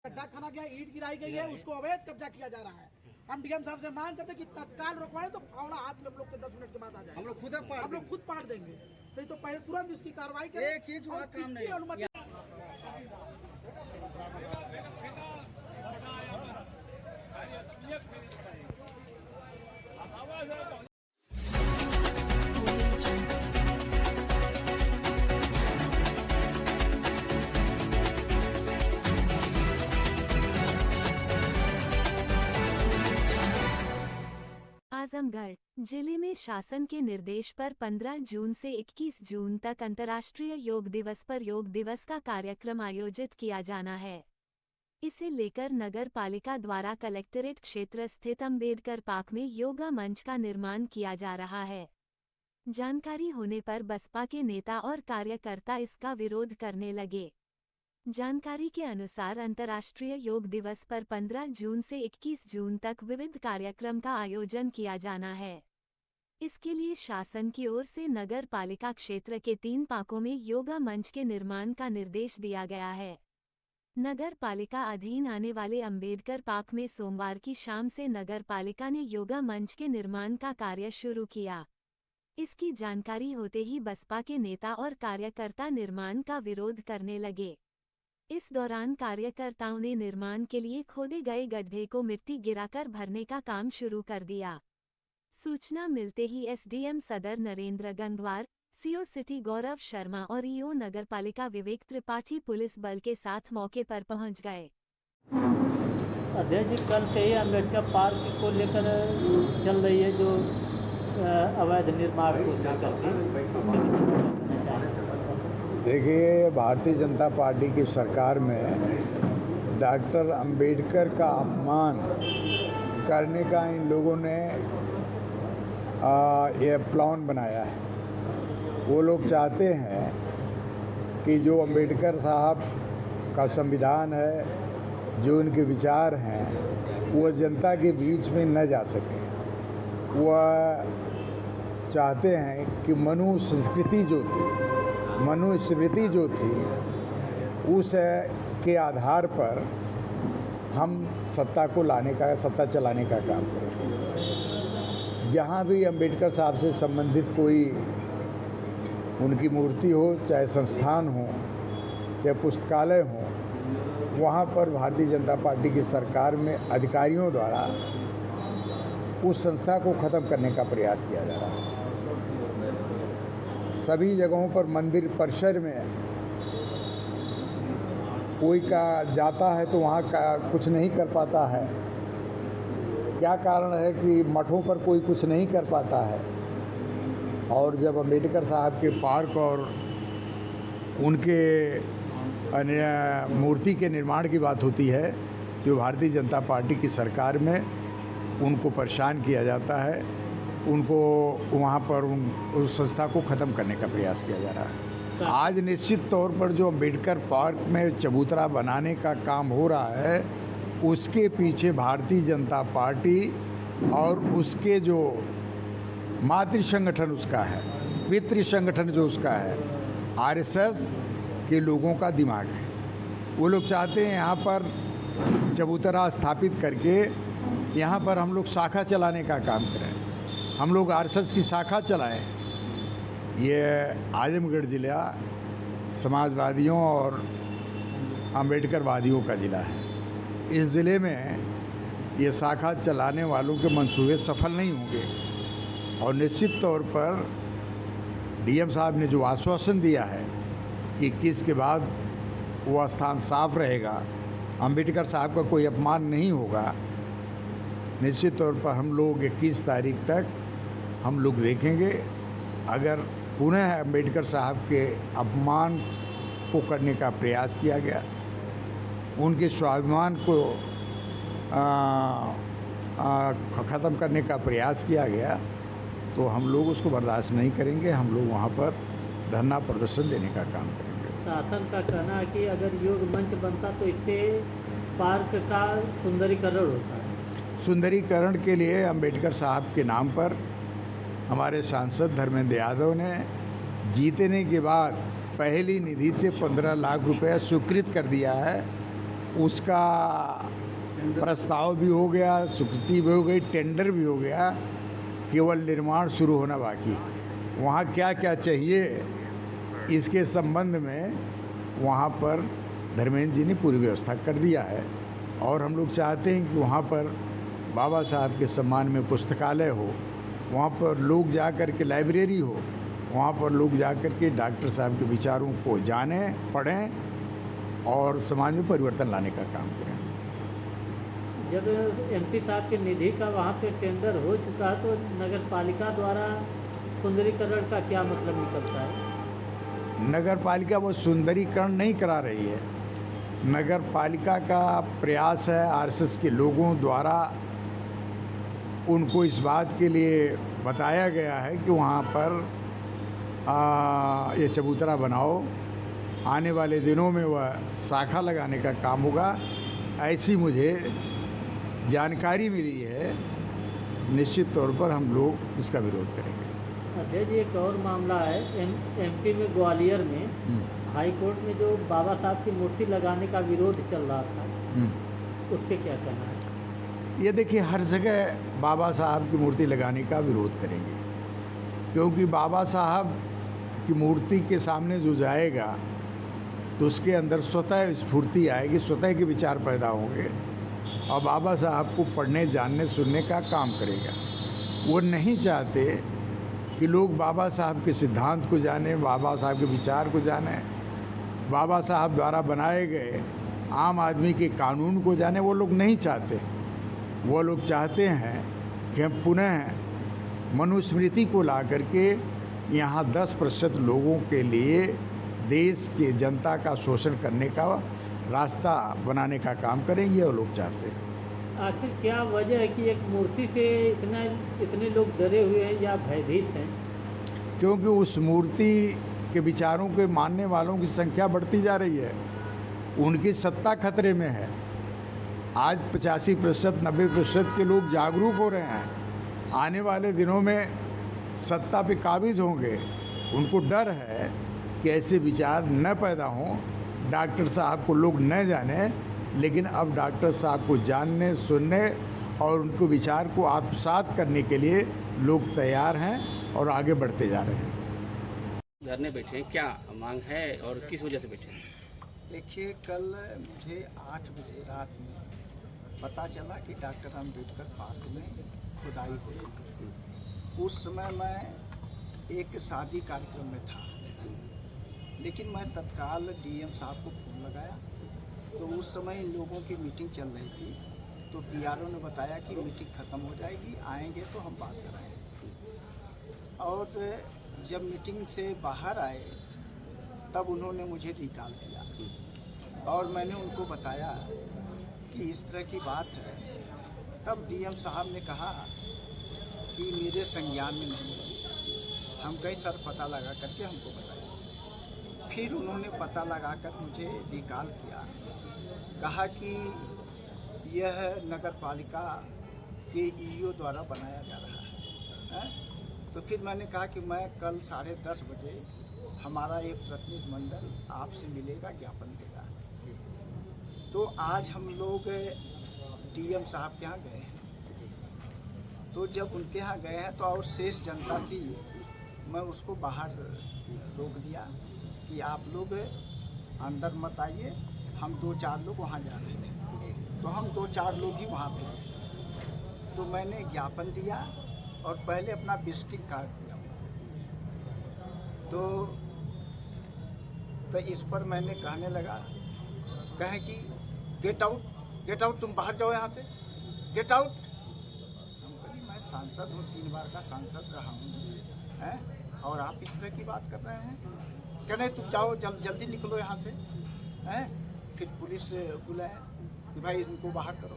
गड्ढा खाना गया, ईंट गिराई गई है, उसको अवैध कब्जा किया जा रहा है। हम डीएम साहब से मांग करते कि तत्काल रोकवाएं तो फावड़ा हाथ में हम लोग के 10 मिनट के बाद आ जाए। हम लोग खुद पाड़ देंगे, नहीं तो पहले तुरंत इसकी कार्रवाई करें। एक ही काम नहीं अनुमति आजमगढ़ जिले में शासन के निर्देश पर 15 जून से 21 जून तक अंतर्राष्ट्रीय योग दिवस पर योग दिवस का कार्यक्रम आयोजित किया जाना है। इसे लेकर नगर पालिका द्वारा कलेक्ट्रेट क्षेत्र स्थित अम्बेडकर पार्क में योगा मंच का निर्माण किया जा रहा है। जानकारी होने पर बसपा के नेता और कार्यकर्ता इसका विरोध करने लगे। जानकारी के अनुसार अंतर्राष्ट्रीय योग दिवस पर 15 जून से 21 जून तक विविध कार्यक्रम का आयोजन किया जाना है। इसके लिए शासन की ओर से नगर पालिका क्षेत्र के 3 पार्कों में योगा मंच के निर्माण का निर्देश दिया गया है। नगर पालिका अधीन आने वाले अम्बेडकर पार्क में सोमवार की शाम से नगर पालिका ने योगा मंच के निर्माण का कार्य शुरू किया। इसकी जानकारी होते ही बसपा के नेता और कार्यकर्ता निर्माण का विरोध करने लगे। इस दौरान कार्यकर्ताओं ने निर्माण के लिए खोदे गए गड्ढे को मिट्टी गिराकर भरने का काम शुरू कर दिया। सूचना मिलते ही एसडीएम सदर नरेंद्र गंगवार, सीओ सिटी गौरव शर्मा और ईओ नगरपालिका विवेक त्रिपाठी पुलिस बल के साथ मौके पर पहुंच गए। अध्यक्ष जी, कल से ही अम्बेडकर पार्क को लेकर चल रही है जो अवैध निर्माण को लेकर। देखिए, भारतीय जनता पार्टी की सरकार में डॉक्टर अंबेडकर का अपमान करने का इन लोगों ने ये प्लान बनाया है। वो लोग चाहते हैं कि जो अंबेडकर साहब का संविधान है, जो उनके विचार हैं, वो जनता के बीच में न जा सके। वह चाहते हैं कि मनुस्मृति जो थी उस के आधार पर हम सत्ता चलाने का काम करेंगे। जहाँ भी अंबेडकर साहब से संबंधित कोई उनकी मूर्ति हो, चाहे संस्थान हो, चाहे पुस्तकालय हो, वहाँ पर भारतीय जनता पार्टी की सरकार में अधिकारियों द्वारा उस संस्था को ख़त्म करने का प्रयास किया जा रहा है। सभी जगहों पर मंदिर परिसर में कोई का जाता है तो वहाँ का कुछ नहीं कर पाता है। क्या कारण है कि मठों पर कोई कुछ नहीं कर पाता है, और जब अंबेडकर साहब के पार्क और उनके मूर्ति के निर्माण की बात होती है तो भारतीय जनता पार्टी की सरकार में उनको परेशान किया जाता है, उनको वहाँ पर उस संस्था को ख़त्म करने का प्रयास किया जा रहा है। आज निश्चित तौर पर जो अंबेडकर पार्क में चबूतरा बनाने का काम हो रहा है, उसके पीछे भारतीय जनता पार्टी और उसके जो मातृ संगठन उसका है, पितृ संगठन जो उसका है, आरएसएस के लोगों का दिमाग है। वो लोग चाहते हैं यहाँ पर चबूतरा स्थापित करके यहाँ पर हम लोग शाखा चलाने का काम करें, हम लोग आरएसएस की शाखा चलाएं। ये आजमगढ़ ज़िला समाजवादियों और अम्बेडकरवादियों का ज़िला है। इस ज़िले में ये शाखा चलाने वालों के मंसूबे सफल नहीं होंगे, और निश्चित तौर पर डीएम साहब ने जो आश्वासन दिया है कि 21 के बाद वो स्थान साफ रहेगा, अंबेडकर साहब का कोई अपमान नहीं होगा, निश्चित तौर पर हम लोग 21 तारीख तक हम लोग देखेंगे। अगर पुनः अंबेडकर साहब के अपमान को करने का प्रयास किया गया, उनके स्वाभिमान को ख़त्म करने का प्रयास किया गया, तो हम लोग उसको बर्दाश्त नहीं करेंगे। हम लोग वहाँ पर धरना प्रदर्शन देने का काम करेंगे। शासन का कहना है कि अगर योग मंच बनता तो इससे पार्क का सुंदरीकरण होता है। सुंदरीकरण के लिए अंबेडकर साहब के नाम पर हमारे सांसद धर्मेंद्र यादव ने जीतने के बाद पहली निधि से 15 लाख रुपया स्वीकृत कर दिया है, उसका प्रस्ताव भी हो गया, स्वीकृति भी हो गई, टेंडर भी हो गया, केवल निर्माण शुरू होना बाकी। वहाँ क्या क्या चाहिए इसके संबंध में वहाँ पर धर्मेंद्र जी ने पूरी व्यवस्था कर दिया है। और हम लोग चाहते हैं कि वहाँ पर बाबा साहब के सम्मान में पुस्तकालय हो, वहाँ पर लोग जा कर के लाइब्रेरी हो, वहाँ पर लोग जा कर के डॉक्टर साहब के विचारों को जानें, पढ़ें और समाज में परिवर्तन लाने का काम करें। जब एमपी साहब के निधि का वहाँ पे टेंडर हो चुका है तो नगर पालिका द्वारा सुंदरीकरण का क्या मतलब निकलता है? नगर पालिका वो सुंदरीकरण नहीं करा रही है। नगर पालिका का प्रयास है, आरएसएस के लोगों द्वारा उनको इस बात के लिए बताया गया है कि वहाँ पर ये चबूतरा बनाओ, आने वाले दिनों में वह शाखा लगाने का काम होगा, ऐसी मुझे जानकारी मिली है। निश्चित तौर पर हम लोग इसका विरोध करेंगे। अध्यक्ष जी, एक और मामला है एमपी में ग्वालियर में हाई कोर्ट में जो बाबा साहब की मूर्ति लगाने का विरोध चल रहा था, उस पर क्या कहना है? ये देखिए, हर जगह बाबा साहब की मूर्ति लगाने का विरोध करेंगे, क्योंकि बाबा साहब की मूर्ति के सामने जो जाएगा तो उसके अंदर स्वतः स्फूर्ति आएगी, स्वतः के विचार पैदा होंगे और बाबा साहब को पढ़ने, जानने, सुनने का काम करेगा। वो नहीं चाहते कि लोग बाबा साहब के सिद्धांत को जानें, बाबा साहब के विचार को जानें, बाबा साहब द्वारा बनाए गए आम आदमी के कानून को जानें। वो लोग नहीं चाहते। वो लोग चाहते हैं कि हम पुनः मनुस्मृति को ला करके यहाँ 10% लोगों के लिए देश के जनता का शोषण करने का रास्ता बनाने का काम करें, ये वो लोग चाहते हैं। आखिर क्या वजह है कि एक मूर्ति से इतने लोग डरे हुए हैं या भयभीत हैं? क्योंकि उस मूर्ति के विचारों के मानने वालों की संख्या बढ़ती जा रही है, उनकी सत्ता खतरे में है। आज 85%, 90% के लोग जागरूक हो रहे हैं, आने वाले दिनों में सत्ता पे काबिज होंगे। उनको डर है कि ऐसे विचार न पैदा हों, डॉक्टर साहब को लोग न जाने, लेकिन अब डॉक्टर साहब को जानने, सुनने और उनको विचार को आत्मसात करने के लिए लोग तैयार हैं और आगे बढ़ते जा रहे हैं। धरने बैठे हैं, क्या मांग है और किस वजह से बैठे हैं? देखिए, कल मुझे 8 बजे रात में पता चला कि डॉक्टर अम्बेडकर पार्क में खुदाई हो रही है। उस समय मैं एक शादी कार्यक्रम में था, लेकिन मैं तत्काल डीएम साहब को फ़ोन लगाया तो उस समय इन लोगों की मीटिंग चल रही थी। तो पीआरओ ने बताया कि मीटिंग ख़त्म हो जाएगी, आएंगे तो हम बात कराएंगे। और जब मीटिंग से बाहर आए तब उन्होंने मुझे रिकॉल किया और मैंने उनको बताया कि इस तरह की बात है। तब डीएम साहब ने कहा कि मेरे संज्ञान में नहीं है। हम कहीं सर पता लगा करके हमको बताइए। फिर उन्होंने पता लगाकर मुझे रिकॉल किया, कहा कि यह नगर पालिका के ईओ द्वारा बनाया जा रहा है। तो फिर मैंने कहा कि मैं कल 10:30 बजे हमारा एक प्रतिनिधि मंडल आपसे मिलेगा, ज्ञापन देगा। तो आज हम लोग डीएम साहब के यहाँ गए हैं। तो जब उनके यहाँ गए हैं तो और शेष जनता थी, मैं उसको बाहर रोक दिया कि आप लोग अंदर मत आइए, हम 2-4 लोग वहाँ जा रहे हैं। तो हम 2-4 लोग ही वहाँ पे थे। तो मैंने ज्ञापन दिया और पहले अपना विजिटिंग कार्ड दिया। तो इस पर मैंने कहने लगा, कहे कि गेट आउट, तुम बाहर जाओ यहाँ से, गेट आउट। हम कहीं, मैं सांसद हूँ, 3 बार का सांसद रहा हूँ, हैं, और आप इस तरह की बात कर रहे हैं। कह रहे तुम जाओ, जल्दी निकलो यहाँ से, हैं। फिर पुलिस बुलाया कि भाई इनको बाहर करो।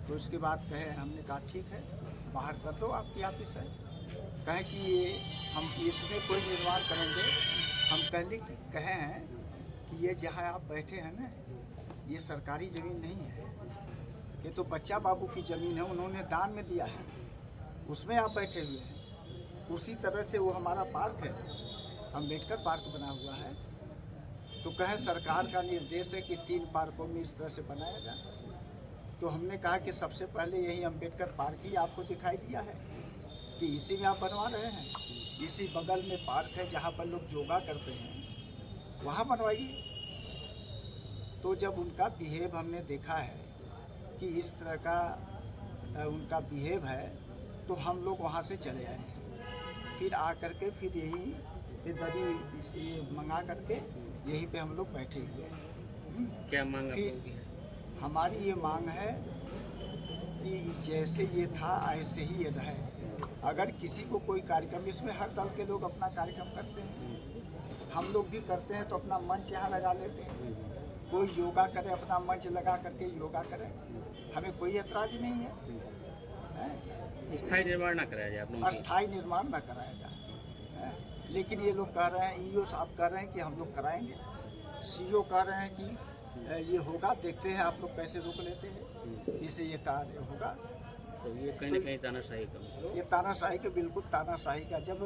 तो इसके बाद कहे, हमने कहा ठीक है, बाहर कर दो, आपकी ऑफिस है। कहे कि ये हम इसमें कोई निर्माण करेंगे। हम पहले कहे हैं कि ये जहाँ आप बैठे हैं ना, ये सरकारी ज़मीन नहीं है, ये तो बच्चा बाबू की ज़मीन है, उन्होंने दान में दिया है, उसमें आप बैठे हुए हैं। उसी तरह से वो हमारा पार्क है, अम्बेडकर पार्क बना हुआ है, तो कहे सरकार का निर्देश है कि 3 पार्कों में इस तरह से बनाया जाए। तो हमने कहा कि सबसे पहले यही अम्बेडकर पार्क ही आपको दिखाई दिया है कि इसी में आप बनवा रहे हैं। इसी बगल में पार्क है जहाँ पर लोग योगा करते हैं, वहाँ बनवाइए। तो जब उनका बिहेव हमने देखा है कि इस तरह का उनका बिहेव है, तो हम लोग वहाँ से चले आए हैं। फिर आकर के फिर यही दरी ये मंगा करके यहीं पे हम लोग बैठे हुए हैं। क्या मांग आप लोगों की है? हमारी ये मांग है कि जैसे ये था ऐसे ही ये रहे। अगर किसी को कोई कार्यक्रम, इसमें हर दल के लोग अपना कार्यक्रम करते हैं, हम लोग भी करते हैं, तो अपना मंच यहाँ लगा लेते हैं। कोई योगा करे, अपना मंच लगा करके योगा करे, हमें कोई ऐतराज नहीं है। स्थायी निर्माण ना कराया जाए आप लोगों की? अस्थायी निर्माण न कराया जाए। लेकिन ये लोग कह रहे हैं, ईओ साहब कह रहे हैं कि हम लोग कराएंगे, सीओ कह रहे हैं कि ये होगा, देखते हैं आप लोग कैसे रोक लेते हैं, इसे ये कार्य होगा। तो ये कहीं ना कहीं तानाशाही का, ये तानाशाही के, बिल्कुल तानाशाही का। जब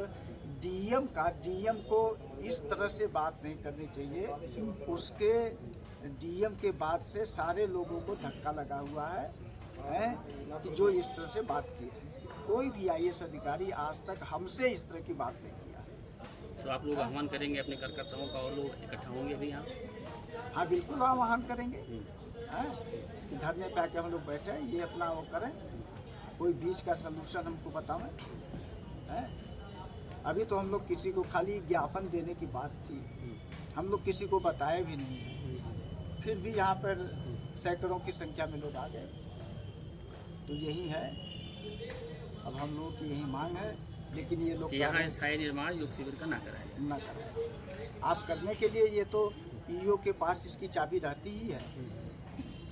डीएम को इस तरह से बात नहीं करनी चाहिए। उसके डीएम के बाद से सारे लोगों को धक्का लगा हुआ है कि जो इस तरह से बात की है। कोई भी आईएएस अधिकारी आज तक हमसे इस तरह की बात नहीं किया। तो आप लोग आह्वान करेंगे अपने कार्यकर्ताओं का और लोग इकट्ठा होंगे भी यहाँ? हाँ बिल्कुल आह्वान करेंगे। कि धरने पे आके हम लोग बैठे, ये अपना वो करें, कोई बीच का सलूशन हमको बताएं। अभी तो हम लोग किसी को खाली ज्ञापन देने की बात थी, हम लोग किसी को बताए भी नहीं है। फिर भी यहाँ पर सैकड़ों की संख्या में लोग आ गए। तो यही है, अब हम लोगों की यही मांग है। लेकिन ये लोग यहाँ स्थायी निर्माण योग शिविर का ना कराया ना कराए। आप करने के लिए ये तो ईओ के पास इसकी चाबी रहती ही है,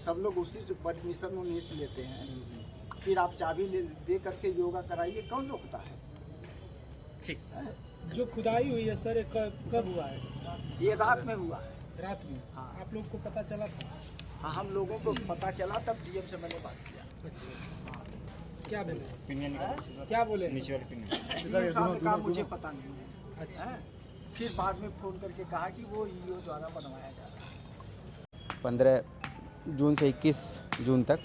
सब लोग उसी से परमिशन उन्हीं से लेते हैं। फिर आप चाबी दे करके योगा कराइए, कौन रोकता है? ठीक। जो खुदाई हुई है सर, कब हुआ है? ये रात में हुआ है। रात में? हाँ। आप लोग को पता चला था? हाँ, हम लोगों को पता चला, तब डीएम से मैंने बात किया। अच्छा, क्या बोले? क्या बोले? डीएम साहब ने कहा मुझे पता नहीं है। अच्छा। फिर बाद में फ़ोन करके कहा कि वो ईओ द्वारा बनवाया जा रहा है। 15 जून से 21 जून तक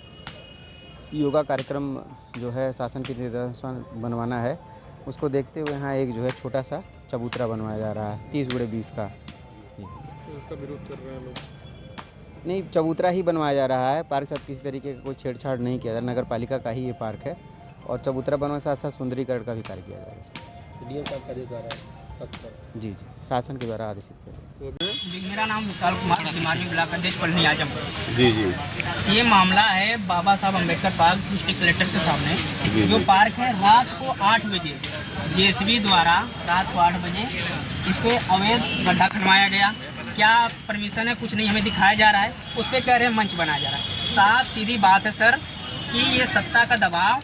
योगा कार्यक्रम जो है शासन के निर्देशानुसार बनवाना है। उसको देखते हुए यहाँ एक जो है छोटा सा चबूतरा बनवाया जा रहा है 30x20 का। उसका विरोध कर रहे हैं लोग? नहीं, चबूतरा ही बनवाया जा रहा है, पार्क साथ किसी तरीके का कोई छेड़छाड़ नहीं किया जा रहा। नगर पालिका का ही ये पार्क है और चबूतरा बनवाने साथ साथ सुंदरीकरण का भी कार्य किया जा रहा है इसमें। डीएम साहब का अधिकार है जी शासन के द्वारा आदेशित किया। मेरा नाम विशाल कुमार, बीमारी ब्लॉक अध्यक्ष पलनी आजमगढ़। जी। ये मामला है बाबा Saheb Ambedkar park district collector के सामने। जो पार्क है, रात को 8 बजे जेसीबी द्वारा रात को 8 बजे इस पे अवैध गड्ढा खनवाया गया। क्या परमिशन है कुछ नहीं हमें दिखाया जा रहा है, उस पर कह रहे हैं मंच बनाया जा रहा है। साफ सीधी बात है सर कि ये सत्ता का दबाव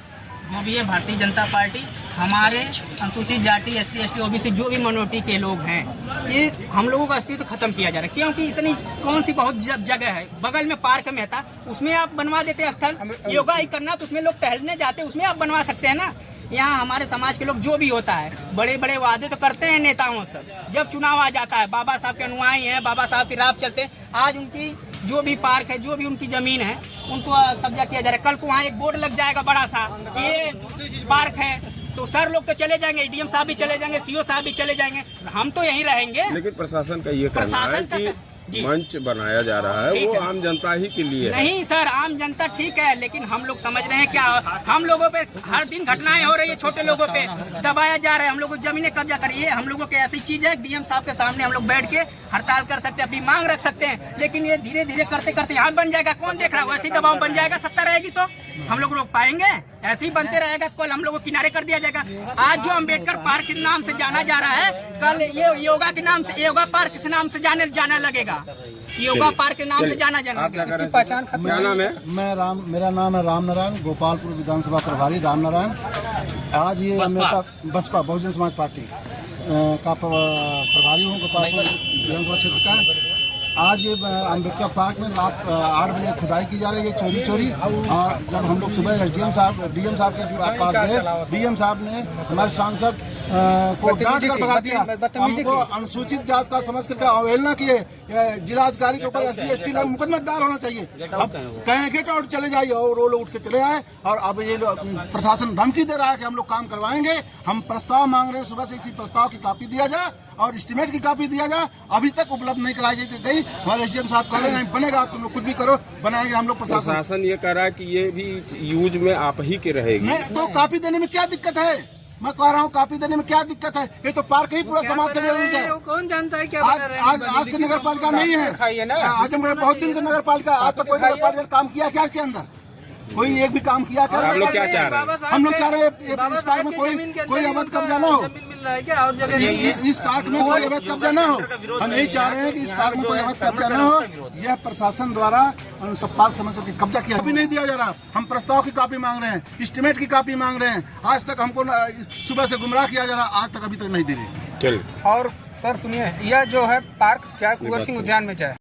जो भी है, भारतीय जनता पार्टी हमारे अनुसूचित जाति SC ST OBC जो भी माइनॉरिटी के लोग हैं, ये हम लोगों का अस्तित्व खत्म किया जा रहा है। क्योंकि इतनी कौन सी बहुत जगह है, बगल में पार्क में था, उसमें आप बनवा देते स्थल। योगा ही करना तो उसमें लोग टहलने जाते, उसमें आप बनवा सकते हैं ना। यहाँ हमारे समाज के लोग जो भी होता है, बड़े बड़े वादे तो करते हैं नेताओं से, जब चुनाव आ जाता है बाबा साहब के अनुयायी हैं, बाबा साहब की राह चलते हैं। आज उनकी जो भी पार्क है, जो भी उनकी जमीन है, उनको कब्जा किया जा रहा है। कल को वहाँ एक बोर्ड लग जाएगा बड़ा सा, ये पार्क है, तो सर लोग तो चले जाएंगे, डीएम साहब भी चले जाएंगे, सीओ साहब भी चले जाएंगे, हम तो यहीं रहेंगे। लेकिन प्रशासन का ये कहना है कि मंच बनाया जा रहा है, वो आम जनता ही के लिए है। नहीं सर, आम जनता ठीक है, लेकिन हम लोग समझ रहे हैं क्या हम लोगों पे हर दिन घटनाएं हो रही है, छोटे लोगों पे दबाया जा रहा है, हम लोग जमीनें कब्जा करिए। हम लोगों की ऐसी चीज है, डीएम साहब के सामने हम लोग बैठ के हड़ताल कर सकते हैं, अपनी मांग रख सकते हैं। लेकिन ये धीरे धीरे करते करते यहाँ बन जाएगा, कौन देख रहा है, वैसे ही दबाव बन जाएगा। सत्ता रहेगी तो हम लोग रोक पाएंगे? ऐसे ही बनते रहेगा तो कल हम लोग को किनारे कर दिया जाएगा। आज जो अम्बेडकर पार्क के नाम से जाना जा रहा है, कल ये योगा के नाम से, योगा पार्क के नाम से जाना लगेगा, योगा पार्क के नाम से जाना लगेगा। इसकी पहचान खत्म। क्या नाम है? मेरा नाम है राम नारायण, गोपालपुर विधानसभा प्रभारी राम नारायण। आज ये बसपा बहुजन समाज पार्टी का प्रभारी हूँ गोपालपुर विधानसभा क्षेत्र का। आज ये अम्बेडकर पार्क में रात 8 बजे खुदाई की जा रही है चोरी। और जब हम लोग सुबह डीएम साहब के पास गए, डीएम साहब ने हमारे सांसद को डांट कर भगा दिया। हमको अनुसूचित जात का समझ करके अवहेलना किए। जिलाधिकारी के ऊपर SC/ST का मुकदमा दायर होना चाहिए। अब कहें गेट आउट चले जाइए और वो लोग उठ के चले आए और अब ये प्रशासन धमकी दे रहा है कि हम लोग काम करवाएंगे। हम प्रस्ताव मांग रहे हैं, सुबह से इसी प्रस्ताव की कॉपी दिया जाए और एस्टीमेट की कॉपी दिया जाए। अभी तक उपलब्ध नहीं कराई गई। हमारे SDM साहब कह रहे हैं बनेगा, तुम लोग कुछ भी करो, बनाएंगे हम लोग। प्रशासन ये कह रहा है कि ये भी यूज में आप ही के रहेगी। नहीं तो कॉपी देने में क्या दिक्कत है? मैं कह रहा हूँ कॉपी देने में क्या दिक्कत है? ये तो पार्क ही पूरा समाज के लिए है। कौन जानता है क्या आज से नगर पालिका नहीं है। आज बहुत दिन से नगर पालिका, आज तक कोई नगर पालिका काम किया क्या इसके अंदर? कोई एक भी काम किया क्या? आप लोग क्या चाह रहे हैं? हम लोग चाह रहे हैं इस पार्क में कोई अवैध कब्जा न हो। इस पार्क में कोई अवैध कब्जा न हो। हम यही चाह रहे हैं कि इस पार्क में कोई अवैध कब्जा न हो। यह प्रशासन द्वारा सब पार्क समझ करके कब्जा किया भी नहीं दिया जा रहा। हम प्रस्ताव की कॉपी मांग रहे हैं, एस्टीमेट की कॉपी मांग रहे हैं। आज तक हमको सुबह से गुमराह किया जा रहा, आज तक अभी तक नहीं दे रहे। और सर सुनिए, यह जो है पार्क चाहे कुंवर सिंह उद्यान में चाहे